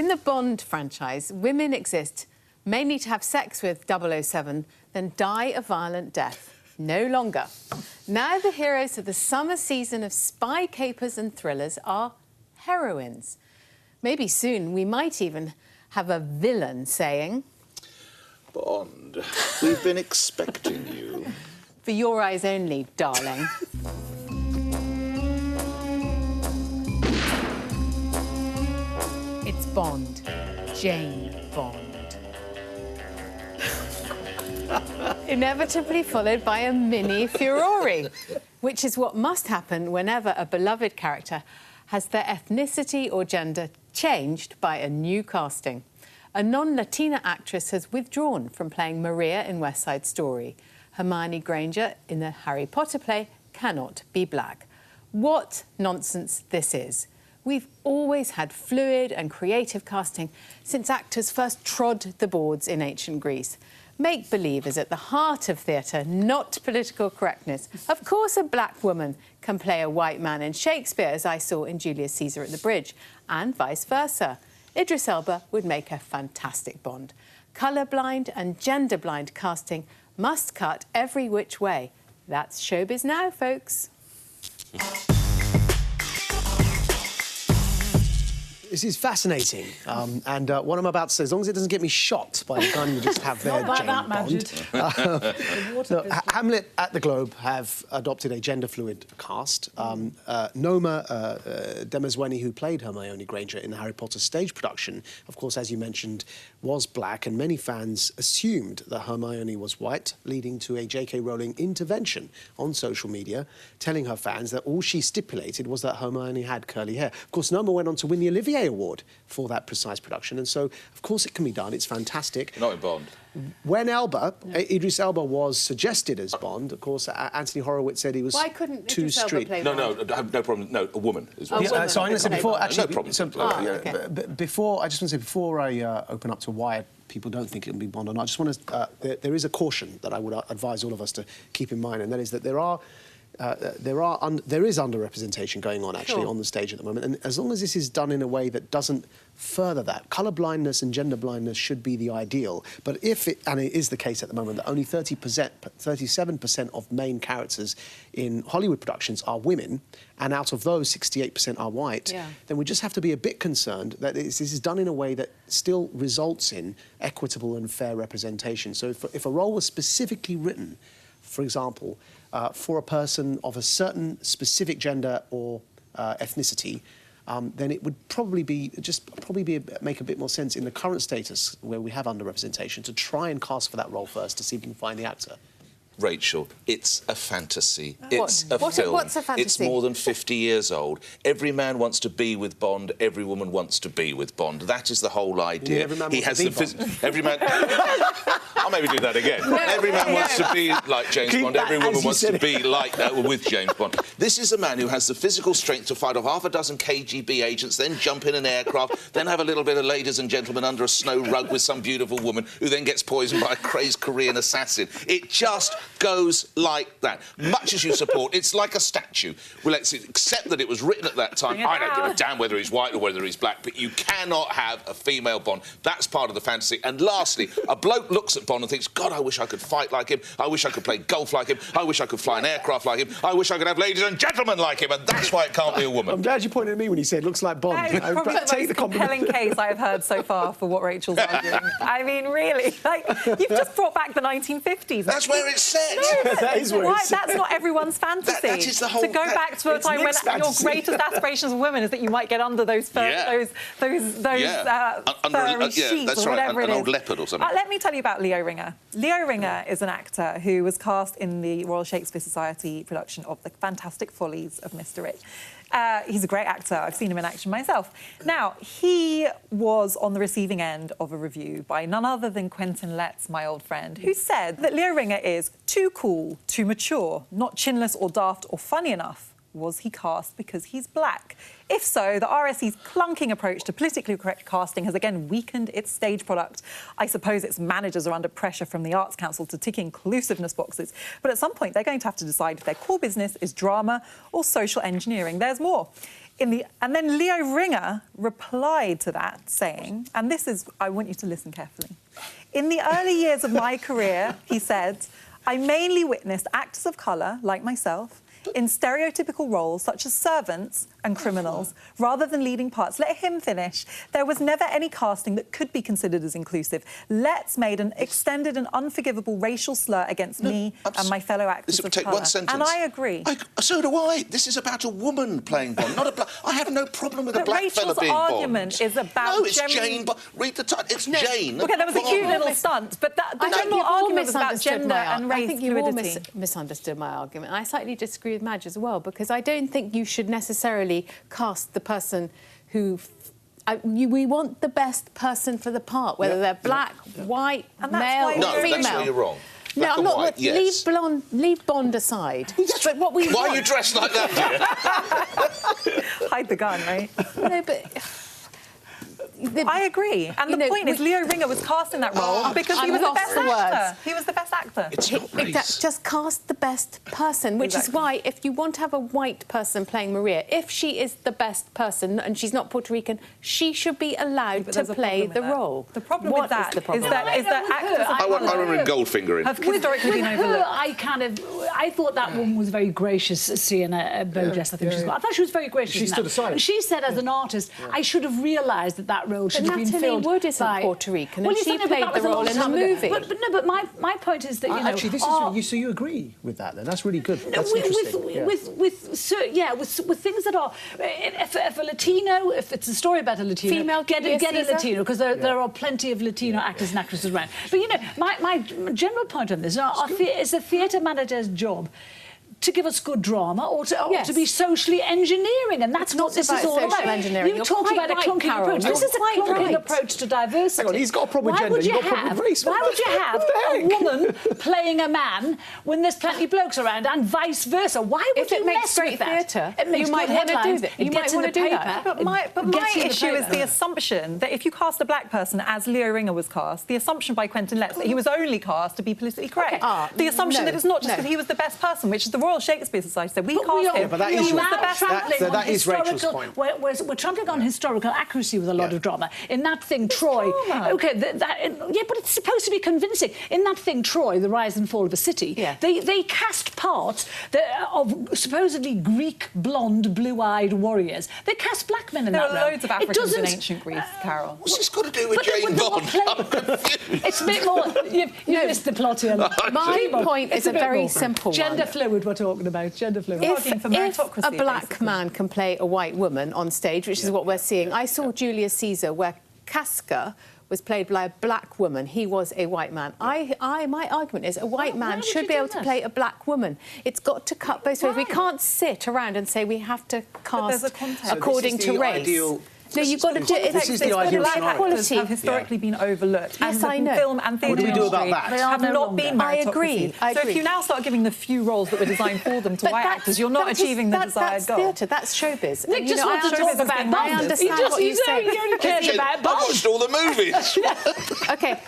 In the Bond franchise, women exist mainly to have sex with 007, then die a violent death. No longer. Now the heroes of the summer season of spy capers and thrillers are heroines. Maybe soon we might even have a villain saying, Bond, we've been expecting you. For your eyes only, darling. It's Bond. Jane Bond. Inevitably followed by a mini furore, which is what must happen whenever a beloved character has their ethnicity or gender changed by a new casting. A non-Latina actress has withdrawn from playing Maria in West Side Story. Hermione Granger in the Harry Potter play cannot be black. What nonsense this is. We've always had fluid and creative casting since actors first trod the boards in ancient Greece. Make-believe is at the heart of theatre, not political correctness. Of course a black woman can play a white man in Shakespeare, as I saw in Julius Caesar at the Bridge, and vice versa. Idris Elba would make a fantastic Bond. Colour-blind and gender-blind casting must cut every which way. That's showbiz now, folks. This is fascinating, and what I'm about to say, as long as it doesn't get me shot by the gun you just have there, Not Jane that, Bond. No, Hamlet at the Globe have adopted a gender-fluid cast. Noma Demesweni, who played Hermione Granger in the Harry Potter stage production, of course, as you mentioned, was black, and many fans assumed that Hermione was white, leading to a J.K. Rowling intervention on social media, telling her fans that all she stipulated was that Hermione had curly hair. Of course, Noma went on to win the Olivier Award for that precise production, and so, of course, it can be done. It's fantastic. Not in Bond. When Idris Elba was suggested as Bond, of course, Anthony Horowitz said he was Why couldn't too Idris Elba street. play No, Bond? no problem. No, a woman is what. woman. So I'm going to say before, actually, No problem. so, okay. before I just want to say before I open up to why people don't think it can be Bond or not, I just want to. There is a caution that I would advise all of us to keep in mind, and that is that there is underrepresentation going on actually on the stage at the moment, and as long as this is done in a way that doesn't further that, colour blindness and gender blindness should be the ideal. But if it, and it is the case at the moment, that only 37% of main characters in Hollywood productions are women, and out of those 68% are white, then we just have to be a bit concerned that this is done in a way that still results in equitable and fair representation. So if a role was specifically written, for example, for a person of a certain specific gender or ethnicity, then it would probably make a bit more sense in the current status where we have underrepresentation to try and cast for that role first to see if we can find the actor. Rachel, it's a fantasy. It's a What's film. a fantasy? It's more than 50 years old. Every man wants to be with Bond. Every woman wants to be with Bond. That is the whole idea. Every man wants to be Bond. Every man. I'll maybe do that again. Every man wants to be like James Bond. Every woman wants to be like that with James Bond. This is a man who has the physical strength to fight off half a dozen KGB agents, then jump in an aircraft, then have a little bit of ladies and gentlemen under a snow rug with some beautiful woman who then gets poisoned by a crazed Korean assassin. It just goes like that. Much as you support, it's like a statue. Well, let's accept that it was written at that time. I don't give a damn whether he's white or whether he's black, but you cannot have a female Bond. That's part of the fantasy. And lastly, a bloke looks at Bond and thinks, God, I wish I could fight like him. I wish I could play golf like him. I wish I could fly an aircraft like him. I wish I could have ladies and gentlemen like him. And that's why it can't be a woman. I'm glad you pointed at me when you said looks like Bond. That is probably the most compelling case I've heard so far for what Rachel's arguing. I mean, really, like, you've just brought back the 1950s. That's where it's set. No, That is where it's set. That's not everyone's fantasy. That is the whole... To go back to a time when mixed your fantasy. greatest aspirations as a woman is that you might get under those furry sheets that's or right, whatever it is. an old leopard or something. Let me tell you about Leo Ringer. Leo Ringer is an actor who was cast in the Royal Shakespeare Society production of The Fantastic Follies of Mr. Rich. He's a great actor. I've seen him in action myself. Now, he was on the receiving end of a review by none other than Quentin Letts, my old friend, who said that Leo Ringer is too cool, too mature, not chinless or daft or funny enough. Was he cast because he's black? If so, the RSC's clunking approach to politically correct casting has again weakened its stage product. I suppose its managers are under pressure from the Arts Council to tick inclusiveness boxes, but at some point they're going to have to decide if their core business is drama or social engineering. There's more. And then Leo Ringer replied to that saying, and this is, I want you to listen carefully. In the early years of my career, he said, I mainly witnessed actors of colour, like myself, in stereotypical roles such as servants and criminals, rather than leading parts. Let him finish. There was never any casting that could be considered as inclusive. Let's made an extended and unforgivable racial slur against me and my fellow actors of take colour. one sentence. And I agree. So do I. This is about a woman playing Bond, not a black. I have no problem with a black fella being Bond. Rachel's argument is about... No, it's Jane Bond. Read the title. It's Jane OK, there was a cute little stunt, but the general argument was about gender and race fluidity. I think you all misunderstood my argument. I slightly disagree with Madge as well, because I don't think you should necessarily cast the person who... we want the best person for the part, whether they're black, white, male or female. No, that's where you're wrong. No, I'm not. White, yes. Leave Bond aside. But what we Why are you dressed like that, dear? Hide the gun, right? No, but... I agree. And the point is, Leo Ringer was cast in that role because he was the best actor. He was the best actor. It's not race. Just cast the best person, which is why if you want to have a white person playing Maria, if she is the best person and she's not Puerto Rican, she should be allowed to play the role. The problem with that is that actors I remember in Goldfinger have historically been overlooked. I thought that woman was very gracious, Sienna Burgess, I think she's called. I thought she was very gracious. She stood aside. And she said, as an artist, I should have realised that role should have been Natalie filled Wood isn't by... Puerto Rican, and she played the role in the movie. But my point is that, you know... Actually, this is... So you agree with that, then? That's really good. That's interesting. With things that are... If a Latino, if it's a story about a Latino... Female get a Latino, because there are plenty of Latino actors and actresses around. But, you know, my general point on this is a theatre manager's job to give us good drama or to be socially engineering, and that's what this is all about. Engineering. You talked about a clunking approach. This is a clunking approach to diversity. Hang on, he's got a problem with gender, you've got a problem with race. Why would you have a woman playing a man when there's plenty of blokes around, and vice versa? Why would you mess with that? It makes great theatre. You might want to do that. You might want to do that. But my issue is the assumption that if you cast a black person as Leo Ringer was cast, the assumption by Quentin Letts that he was only cast to be politically correct. The assumption that it's not just that he was the best person, which is the Royal Shakespeare Society said. We cast him. But that is that is Rachel's point. We're trampling on historical accuracy with a lot of drama. In that thing, Troy... OK, but it's supposed to be convincing. In that thing, Troy, The Rise and Fall of a City, they cast parts of supposedly Greek, blonde, blue-eyed warriors. They cast black men in that role. There are loads of Africans in ancient Greece, Carol. What's this got to do with Jane Bond? I'm confused. It's a bit more... You missed the plot here. My point is a very simple one. Gender fluid we're talking about, gender fluid. If a black man can play a white woman on stage, which is what we're seeing... I saw Julius Caesar, where Casca was played by a black woman. He was a white man. My argument is a white man should be able to play a black woman. It's got to cut both ways. We can't sit around and say we have to cast according to race. No, you've got to do it. This is the ideal scenario. Actors have historically been overlooked. Yes, and I know. Film and theatre industry have not been meritocracy. I agree. So if you now start giving the few roles that were designed for them to white actors, you're not achieving the desired goal. That's theatre. That's showbiz. Nick just wants to talk about Bond. I understand what you say. You only cared about Bond. I watched all the movies. OK.